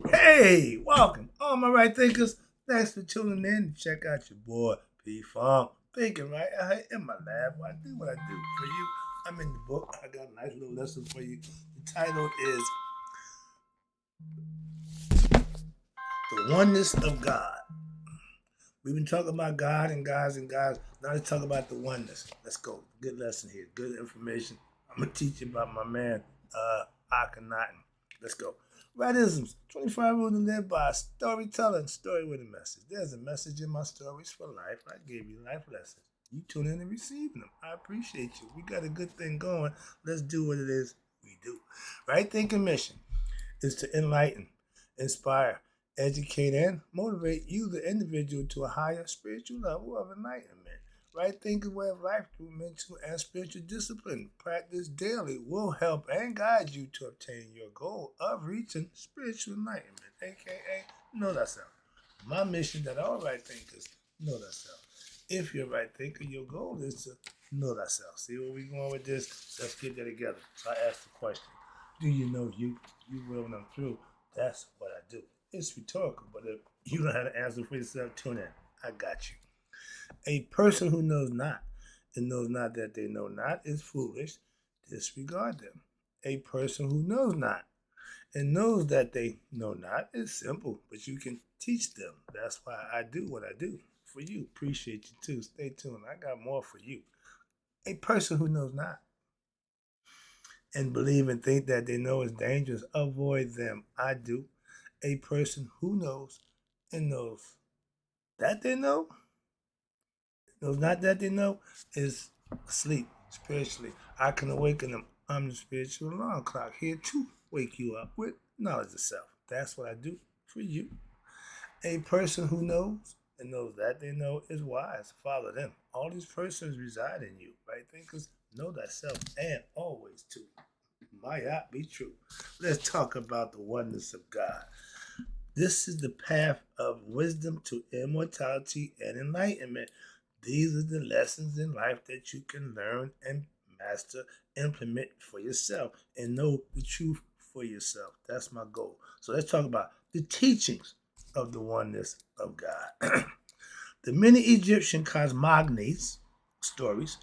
Hey, welcome, all my right thinkers. Thanks for tuning in. Check out your boy P Funk. Thinking right out in my lab. I do what I do for you. I'm in the book. I got a nice little lesson for you. The title is The Oneness of God. We've been talking about God and guys and guys. Now let's talk about the oneness. Let's go. Good lesson here. Good information. I'm gonna teach you about my man, Akhenaten. Let's go. Radisms, 25 rules to live by, storytelling, story with a message. There's a message in my stories for life. I gave you life lessons. You tune in and receiving them. I appreciate you. We got a good thing going. Let's do what it is we do. Right thinking mission is to enlighten, inspire, educate, and motivate you, the individual, to a higher spiritual level of enlightenment. Right thinking way of life through mental and spiritual discipline. Practice daily will help and guide you to obtain your goal of reaching spiritual enlightenment, aka know thyself. My mission that all right thinkers know thyself. If you're a right thinker, your goal is to know thyself. See where we're going with this? Let's get that together. So I asked the question, do you know you? You will when I'm through. That's what I do. It's rhetorical, but if you don't have an answer for yourself, tune in. I got you. A person who knows not and knows not that they know not is foolish. Disregard them. A person who knows not and knows that they know not is simple, but you can teach them. That's why I do what I do for you. Appreciate you too. Stay tuned. I got more for you. A person who knows not and believe and think that they know is dangerous, avoid them. I do. A person who knows and knows that they know, knows not that they know, is asleep spiritually. I can awaken them. I'm the spiritual alarm clock here to wake you up with knowledge of self. That's what I do for you. A person who knows and knows that they know is wise. Follow them. All these persons reside in you, right? Thinkers know thyself and always too. Might not be true. Let's talk about the oneness of God. This is the path of wisdom to immortality and enlightenment. These are the lessons in life that you can learn and master, implement for yourself, and know the truth for yourself. That's my goal. So let's talk about the teachings of the oneness of God. The many Egyptian cosmogonies, stories,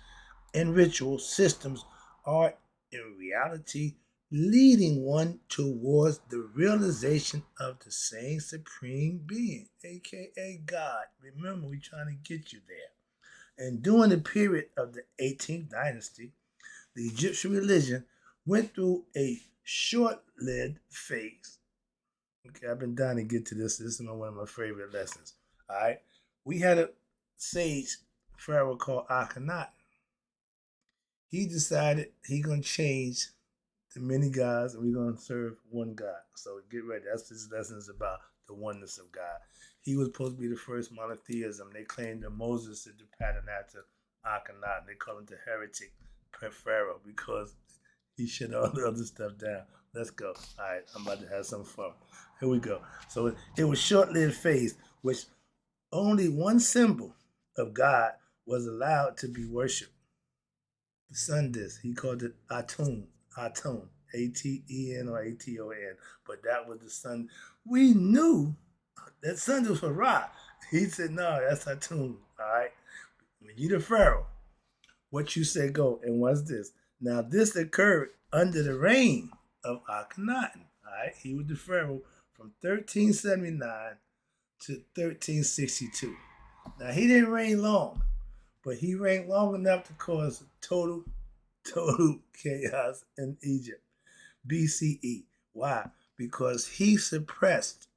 and ritual systems are in reality leading one towards the realization of the same supreme being, aka God. Remember, we're trying to get you there. And during the period of the 18th dynasty, the Egyptian religion went through a short-lived phase. Okay, I've been dying to get to this. This is one of my favorite lessons. All right, we had a sage pharaoh called Akhenaten. He decided he gonna change the many gods and we're gonna serve one God. So get ready. That's what this lesson is about, the oneness of God. He was supposed to be the first monotheism. They claimed that Moses is the pattern after Akhenaten. They call him the heretic pharaoh because he shut all the other stuff down. Let's go. All right, I'm about to have some fun. Here we go. So it was short-lived phase, which only one symbol of God was allowed to be worshipped. The sun disk. He called it Atum. Atum. Aten or Aton. But that was the sun. We knew that sun disk was Ra. He said, no, that's Atum. All right. When you the Pharaoh, what you say go. And what's this? Now, this occurred under the reign of Akhenaten. All right. He was the Pharaoh from 1379 to 1362. Now, he didn't reign long, but he reigned long enough to cause total chaos in Egypt, BCE. Why? Because he suppressed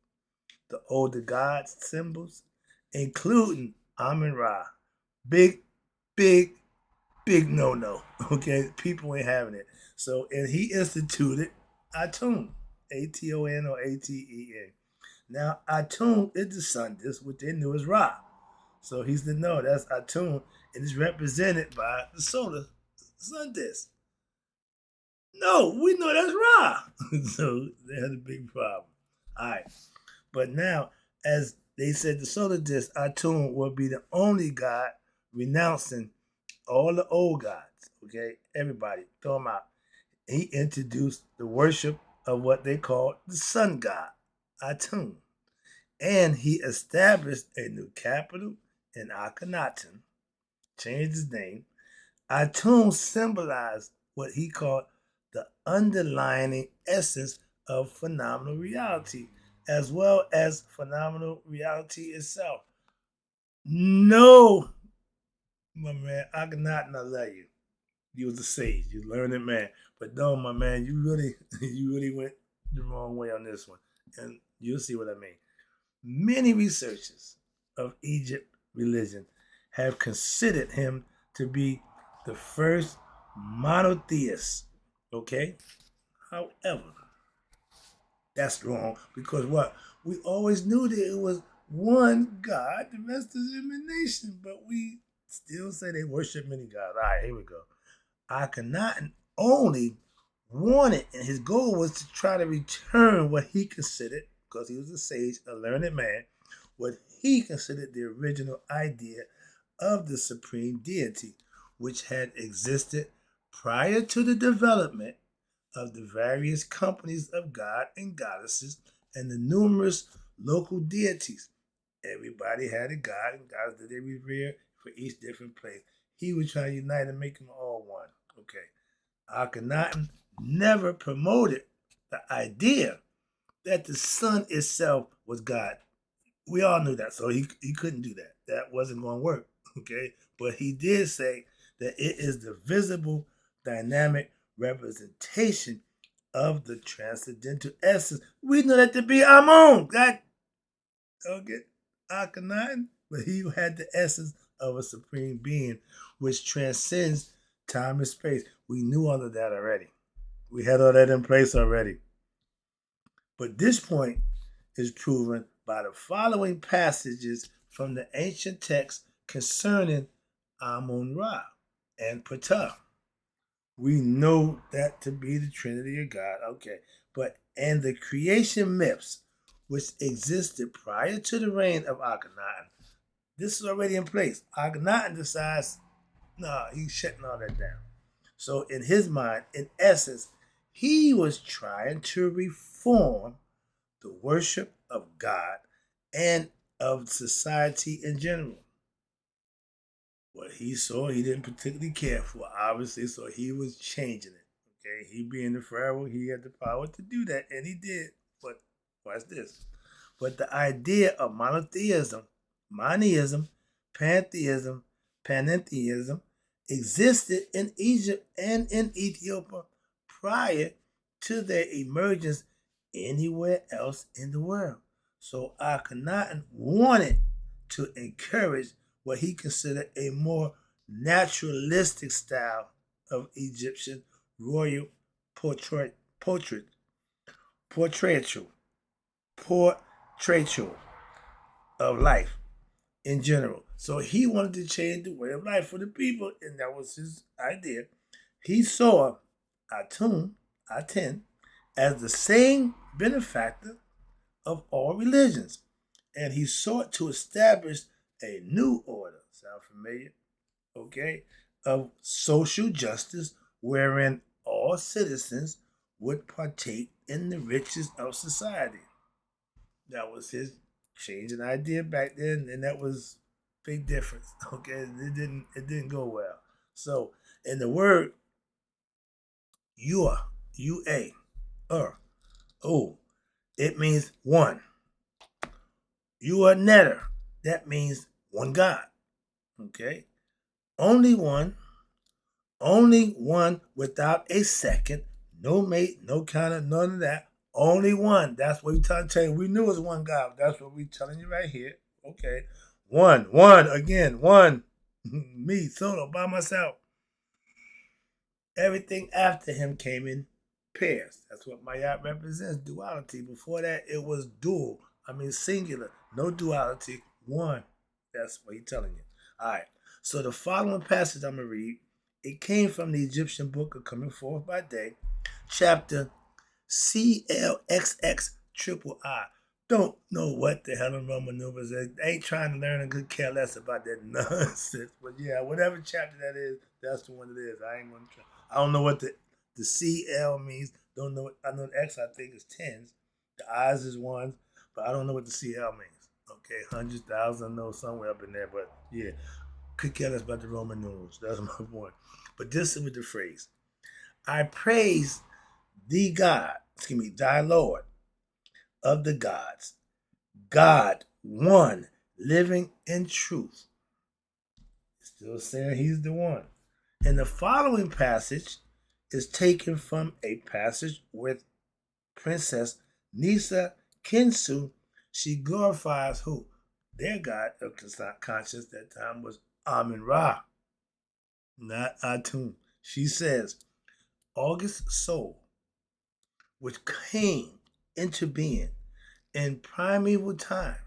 the older gods' symbols, including Amun Ra. Big, big, big no-no. Okay, people ain't having it. So, and he instituted Atum, Aton or Aten. Now, Atum is the sun disk, which they knew as Ra. So he's the no, that's Atum, and it's represented by the solar sun disk. No, we know that's Ra. So they had a big problem. All right. But now, as they said, the solar disk, Atum, will be the only God renouncing all the old gods. Okay, everybody, throw them out. He introduced the worship of what they called the sun god. Atum. And he established a new capital in Akhenaten, changed his name. Atum symbolized what he called the underlying essence of phenomenal reality, as well as phenomenal reality itself. No, my man, Akhenaten, I love you. You was a sage, you learned man. But no, my man, you really, you really went the wrong way on this one, and you'll see what I mean. Many researchers of Egypt religion have considered him to be the first monotheist. Okay? However, that's wrong because what? We always knew that it was one God, the rest is emanation, but we still say they worship many gods. All right, here we go. Akhenaten only wanted, and his goal was to try to return what he considered, because he was a sage, a learned man, what he considered the original idea of the supreme deity, which had existed prior to the development of the various companies of God and goddesses and the numerous local deities. Everybody had a god and gods that they revered for each different place. He was trying to unite and make them all one. Okay. Akhenaten never promoted the idea that the sun itself was God. We all knew that, so he couldn't do that. That wasn't going to work. Okay. But he did say that it is the visible, dynamic representation of the transcendental essence. We know that to be Amun. God, okay, Akhenaten, but he had the essence of a supreme being which transcends time and space. We knew all of that already. We had all that in place already. But this point is proven by the following passages from the ancient texts concerning Amun Ra and Ptah. We know that to be the Trinity of God. Okay. But and the creation myths which existed prior to the reign of Akhenaten. This is already in place. Akhenaten decides, no, he's shutting all that down. So in his mind, in essence, he was trying to reform the worship of God and of society in general. What he saw, he didn't particularly care for, obviously, so he was changing it. Okay, he being the pharaoh, he had the power to do that, and he did. But watch this. But the idea of monotheism, pantheism, panentheism existed in Egypt and in Ethiopia prior to their emergence anywhere else in the world. So Akhenaten wanted to encourage what he considered a more naturalistic style of Egyptian royal portraiture of life in general. So he wanted to change the way of life for the people, and that was his idea. He saw Aten, as the same benefactor of all religions, and he sought to establish a new order. Sound familiar? Okay, of social justice wherein all citizens would partake in the riches of society. That was his change in idea back then, and that was big difference. Okay, it didn't go well. So in the word Ua, U-A, oh, it means one. You are netter. That means one God. Okay? Only one without a second. No mate, no counter, none of that. Only one. That's what we're trying to tell you. We knew it was one God. That's what we're telling you right here. Okay. One, again, one. Me, solo, by myself. Everything after him came in pairs. That's what Mayat represents, duality. Before that, it was dual. I mean, singular. No duality. One. That's what he's telling you. All right. So the following passage I'm going to read, it came from the Egyptian book of Coming Forth by Day, chapter CLXX triple I. Don't know what the hell in Roman numbers is. They ain't trying to learn and could care less about that nonsense. But yeah, whatever chapter that is, that's the one it is. I ain't gonna try. I don't know what the CL means. Don't know. I know the X I think is tens. The I's is ones. but I don't know what the CL means. Okay, hundreds, thousands, I know somewhere up in there, but yeah, could care less about the Roman numerals. That's my point. But this is with the phrase: I praise thee, God, thy Lord of the gods, God, one, living in truth. Still saying he's the one. And the following passage is taken from a passage with Princess Nisa Kinsu. She glorifies who? Their god of conscience that time was Amun Ra, not Atum. She says, August soul, which came into being in primeval time,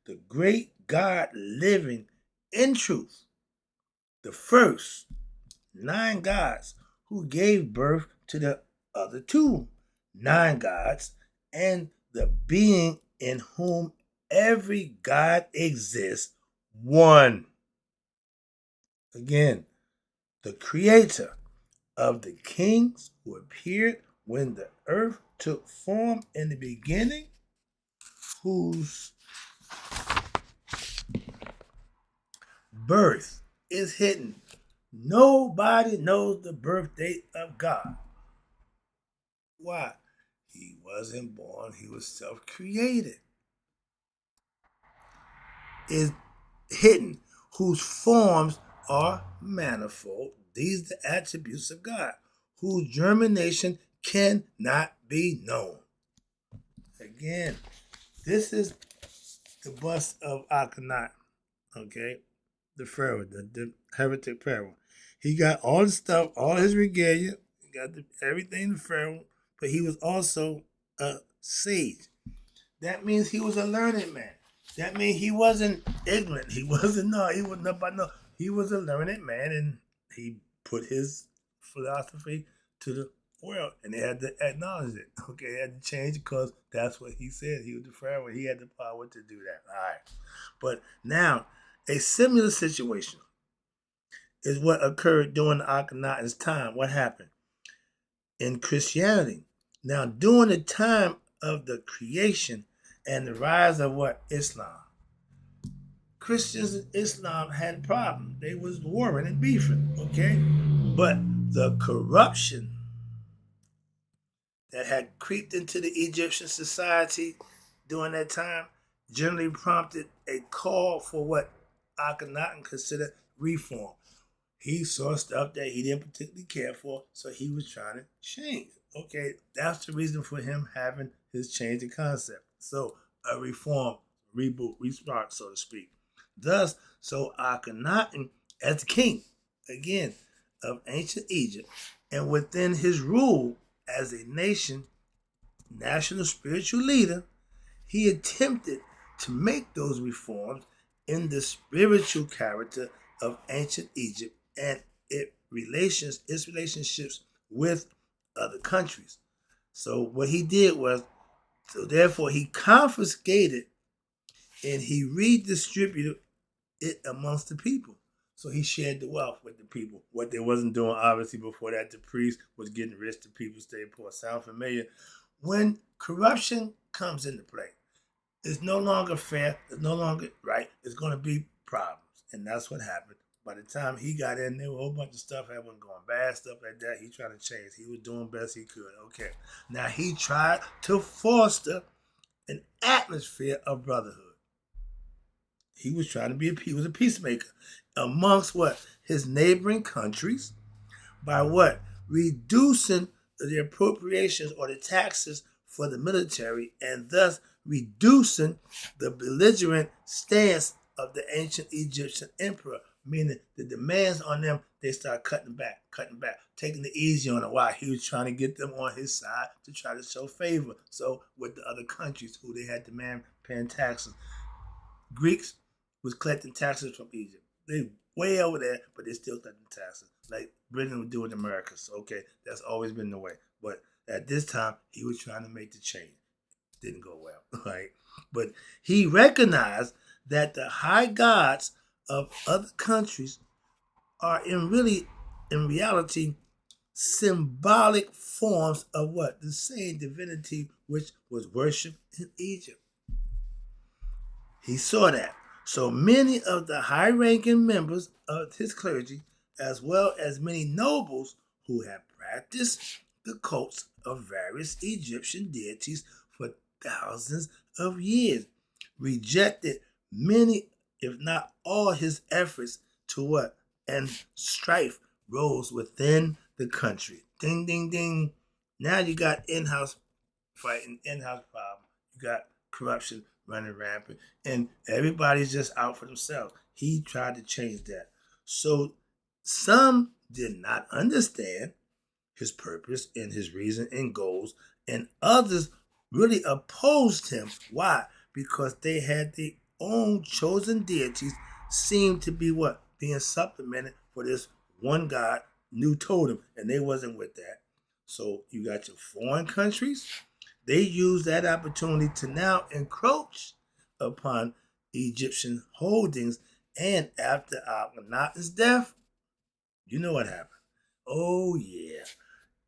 the great God living in truth, the first 9 gods who gave birth to the other 2 9 gods, and the being in whom every god exists, one. Again, the creator of the kings who appeared when the earth took form in the beginning, whose birth is hidden. Nobody knows the birth date of God. Why? He wasn't born, he was self-created. Is hidden, whose forms are manifold. These are the attributes of God, whose germination cannot be known. Again, this is the bust of Akhenaten, okay? The pharaoh, the heretic pharaoh. He got all the stuff, all his regalia, he got everything the pharaoh, but he was also a sage. That means he was a learned man. That means he wasn't ignorant. He wasn't nobody. No. He was a learned man, and he put his philosophy to the world, and they had to acknowledge it. Okay, they had to change because that's what he said. He was the pharaoh. He had the power to do that. All right, but now a similar situation is what occurred during Akhenaten's time. What happened in Christianity? Now, during the time of the creation and the rise of what? Islam. Christians and Islam had problems. They was warring and beefing, okay? But the corruption that had creeped into the Egyptian society during that time generally prompted a call for what Akhenaten considered reform. He saw stuff that he didn't particularly care for, so he was trying to change. Okay, that's the reason for him having his change of concept. So a reform, reboot, restart, so to speak. Thus, so Akhenaten as the king, again, of ancient Egypt, and within his rule as a national spiritual leader, he attempted to make those reforms in the spiritual character of ancient Egypt and its relationships with other countries. So what he did was, so therefore he confiscated and he redistributed it amongst the people. So he shared the wealth with the people. What they wasn't doing, obviously, before that, the priest was getting rich, the people stayed poor. Sound familiar? When corruption comes into play, it's no longer fair, it's no longer right, it's going to be problems. And that's what happened. By the time he got in there, a whole bunch of stuff had been going bad, stuff like that. He tried to change. He was doing best he could. Okay. Now he tried to foster an atmosphere of brotherhood. He was trying to be he was a peacemaker amongst what? His neighboring countries by what? Reducing the appropriations or the taxes for the military and thus reducing the belligerent stance of the ancient Egyptian emperor, meaning the demands on them, they start cutting back, taking it easy on it. Why? He was trying to get them on his side to try to show favor. So with the other countries who they had demand paying taxes. Greeks was collecting taxes from Egypt. They way over there, but they still collecting taxes. Like Britain would do in America. So okay, that's always been the way. But at this time, he was trying to make the change. Didn't go well, right? But he recognized that the high gods of other countries are in reality symbolic forms of what? The same divinity which was worshipped in Egypt. He saw that. So many of the high ranking members of his clergy, as well as many nobles who had practiced the cults of various Egyptian deities for thousands of years, rejected many, if not all, his efforts to what? And strife rose within the country. Ding, ding, ding. Now you got in-house fighting, in-house problem. You got corruption running rampant, and everybody's just out for themselves. He tried to change that. So some did not understand his purpose and his reason and goals, and others really opposed him. Why? Because they had their own chosen deities seemed to be what? Being supplemented for this one God, new totem, and they wasn't with that. So you got your foreign countries. They used that opportunity to now encroach upon Egyptian holdings. And after Akhenaten's death, you know what happened. Oh, yeah.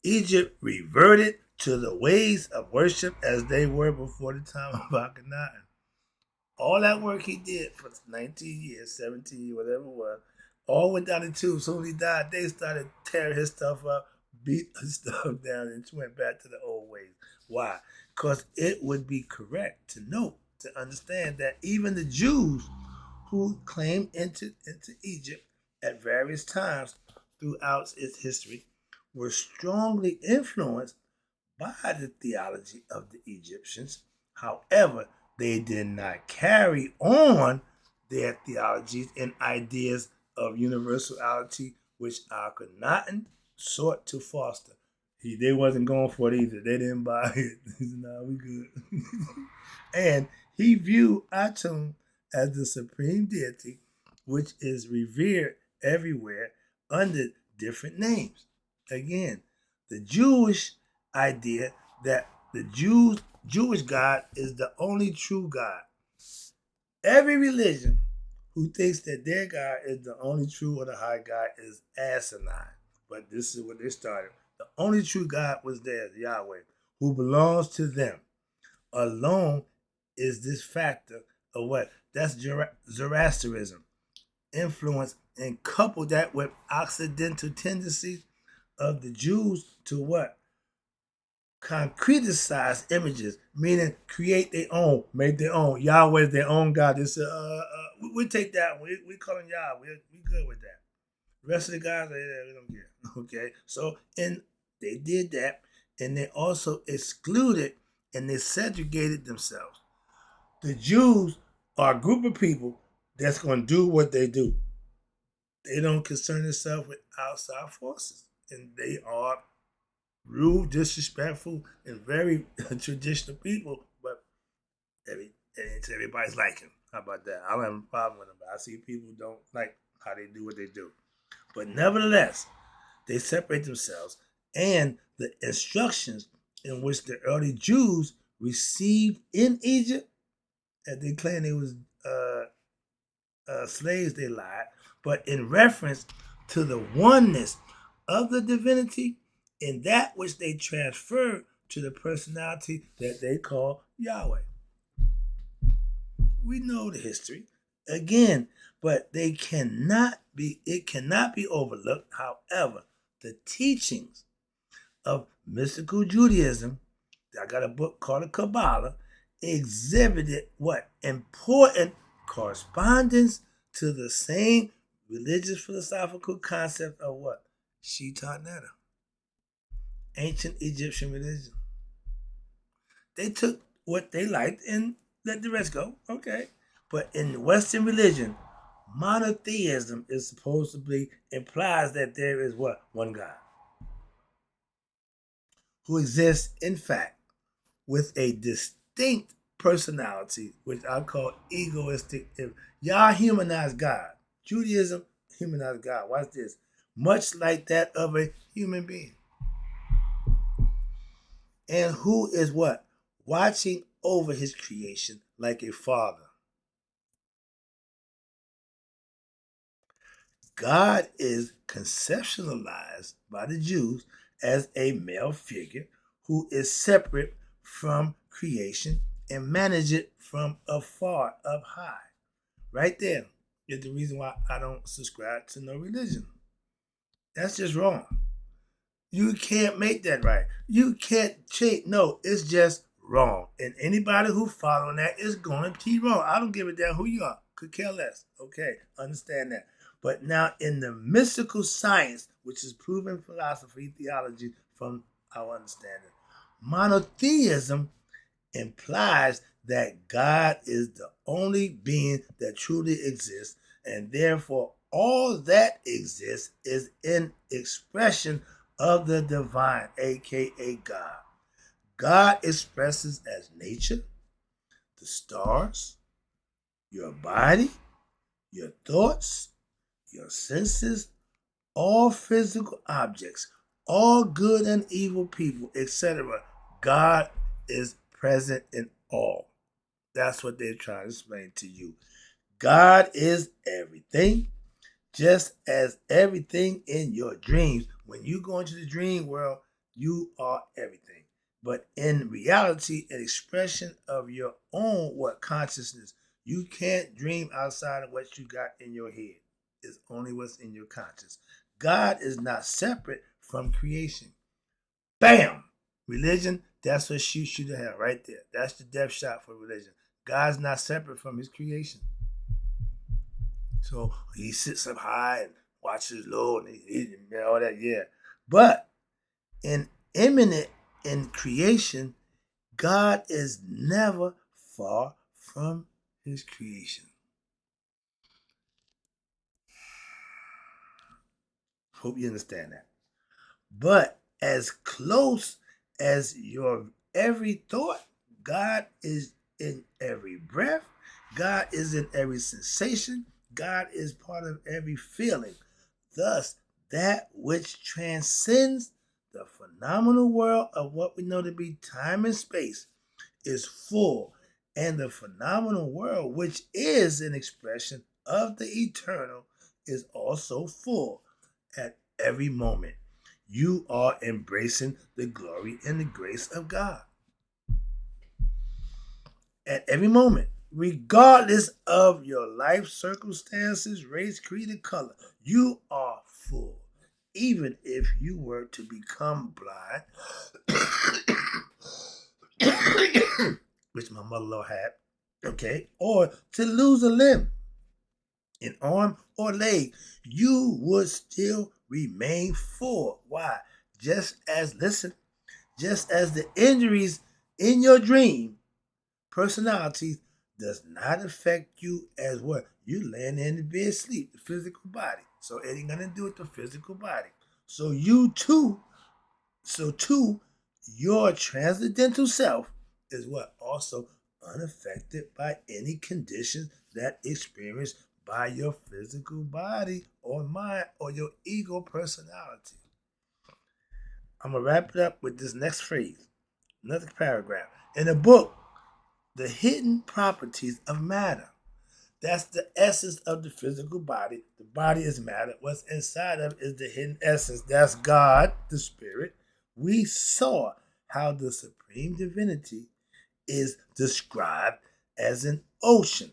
Egypt reverted to the ways of worship as they were before the time of Akhenaten. All that work he did for 19 years, 17 years, whatever it was, all went down the tube. So when he died, they started tearing his stuff up, beat his stuff down, and went back to the old ways. Why? Because it would be correct to note, to understand that even the Jews who claimed into Egypt at various times throughout its history were strongly influenced by the theology of the Egyptians. However, they did not carry on their theologies and ideas of universality, which Akhenaten sought to foster. They wasn't going for it either. They didn't buy it. He said, "Nah, we good." And he viewed Atum as the supreme deity, which is revered everywhere under different names. Again, the Jewish idea that the Jewish God is the only true God. Every religion who thinks that their God is the only true or the high God is asinine. But this is what they started. The only true God was theirs, Yahweh, who belongs to them. Alone is this factor of what? That's Zoroastrianism. Influence and couple that with Occidental tendencies of the Jews to what? Concreticize images, meaning create their own, make their own. Yahweh is their own God. They said, we take that. We call him Yahweh. We good with that. The rest of the guys, we don't care. Okay, so and they did that, and they also excluded and they segregated themselves. The Jews are a group of people that's going to do what they do. They don't concern themselves with outside forces, and they are rude, disrespectful, and very traditional people, but it's everybody's liking. How about that? I don't have a problem with them, but I see people who don't like how they do what they do. But nevertheless, they separate themselves, and the instructions in which the early Jews received in Egypt, and they claim they was slaves, they lied, but in reference to the oneness of the divinity in that which they transferred to the personality that they call Yahweh. We know the history again, but it cannot be overlooked. However, the teachings of mystical Judaism, I got a book called the Kabbalah, exhibited what? Important correspondence to the same religious philosophical concept of what? Shitat Netta. Ancient Egyptian religion. They took what they liked and let the rest go. Okay. But in Western religion, monotheism is supposedly implies that there is what? One God. Who exists, in fact, with a distinct personality, which I call egoistic. If y'all humanize God, Judaism humanized God. Watch this. Much like that of a human being. And who is what? Watching over his creation like a father. God is conceptualized by the Jews as a male figure who is separate from creation and manage it from afar, up high. Right there is the reason why I don't subscribe to no religion. That's just wrong. You can't make that right. You can't change. No, it's just wrong. And anybody who following that is going to be wrong. I don't give a damn who you are. Could care less. Okay, understand that. But now in the mystical science, which is proven philosophy, theology from our understanding, monotheism implies that God is the only being that truly exists, and therefore all that exists is in expression of the divine, aka God. God expresses as nature, the stars, your body, your thoughts, your senses, all physical objects, all good and evil people, etc. God is present in all. That's what they're trying to explain to you. God is everything, just as everything in your dreams. When you go into the dream world, you are everything. But in reality, an expression of your own consciousness. You can't dream outside of what you got in your head. It's only what's in your conscious. God is not separate from creation. Bam! Religion, that's what shoots you to hell right there. That's the death shot for religion. God's not separate from his creation. So he sits up high and watches low and all that, yeah. But in imminent in creation, God is never far from his creation. Hope you understand that. But as close as your every thought, God is in every breath, God is in every sensation, God is part of every feeling. Thus, that which transcends the phenomenal world of what we know to be time and space is full, and the phenomenal world, which is an expression of the eternal, is also full at every moment. You are embracing the glory and the grace of God at every moment, regardless of your life circumstances, race, creed, and color. You are full. Even if you were to become blind, which my mother-in-law had, okay, or to lose a limb, an arm or leg, you would still remain full. Why? Just as the injuries in your dream personality does not affect you as what? You laying in the bed sleep, the physical body. So it ain't gonna do with the physical body. So your transcendental self is what? Also unaffected by any conditions that experienced by your physical body or mind or your ego personality. I'm gonna wrap it up with this next phrase, another paragraph. In the book, The Hidden Properties of Matter. That's the essence of the physical body. The body is matter. What's inside of it is the hidden essence. That's God, the spirit. We saw how the supreme divinity is described as an ocean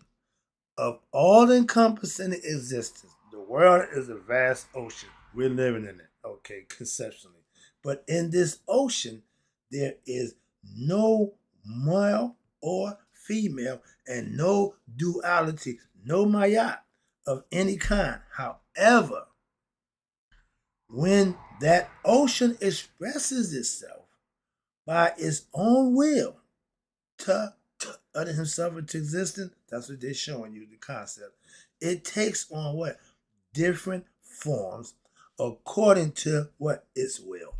of all-encompassing existence. The world is a vast ocean. We're living in it, okay, conceptually. But in this ocean, there is no male or female and no duality, no mayat of any kind. However, when that ocean expresses itself by its own will to utter himself into existence, that's what they're showing you, the concept. It takes on what? Different forms according to what? Its will.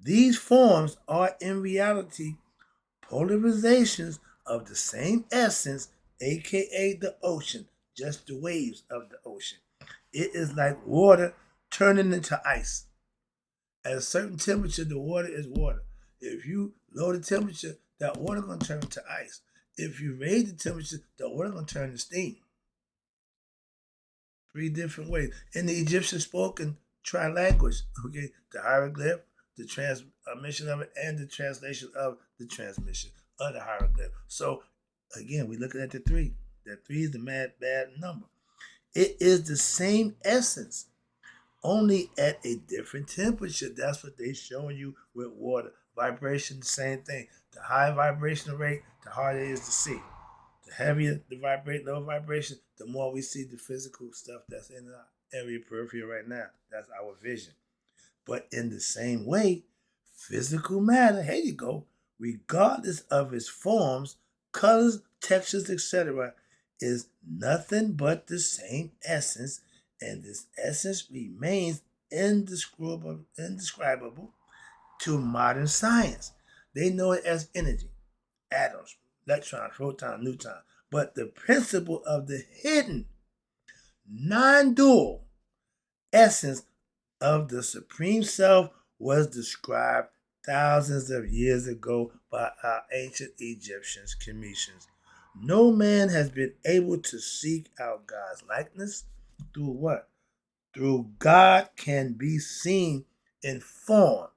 These forms are in reality polarizations of the same essence, aka the ocean, just the waves of the ocean. It is like water turning into ice. At a certain temperature, the water is water. If you lower the temperature, that water gonna turn into ice. If you raise the temperature, the water gonna turn to steam. 3 different ways. In the Egyptian spoken tri-language, okay, the hieroglyph, the transmission of it, and the translation of the transmission of the hieroglyph. So again, we're looking at the 3. That 3 is the bad number. It is the same essence, only at a different temperature. That's what they showing you with water. Vibration, the same thing. The higher vibrational rate, the harder it is to see. The heavier the low vibration, the more we see the physical stuff that's in our area peripheral right now. That's our vision. But in the same way, physical matter, here you go, regardless of its forms, colors, textures, etc., is nothing but the same essence, and this essence remains indescribable to modern science. They know it as energy, atoms, electrons, protons, neutrons. But the principle of the hidden, non-dual essence of the Supreme Self was described thousands of years ago by our ancient Egyptians, Cometians. No man has been able to seek out God's likeness through what? Through God can be seen in form.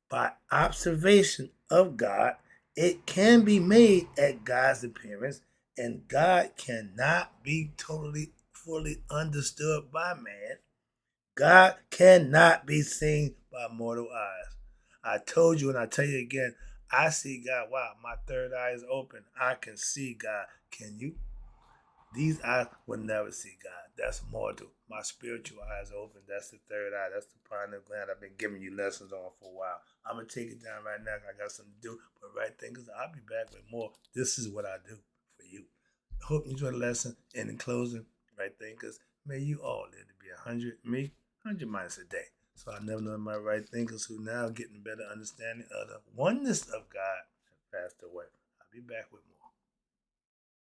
By observation of God, it can be made at God's appearance, and God cannot be totally, fully understood by man. God cannot be seen by mortal eyes. I told you and I tell you again, I see God. Wow, my third eye is open. I can see God. Can you? These eyes will never see God. That's mortal. My spiritual eyes open. That's the third eye. That's the pineal gland I've been giving you lessons on for a while. I'm going to take it down right now. I got something to do. But right thinkers, I'll be back with more. This is what I do for you. I hope you enjoyed the lesson. And in closing, right thinkers, may you all live to be 100, me, 100 minus a day. So I never know my right thinkers who now getting better understanding of the oneness of God have passed away. I'll be back with more.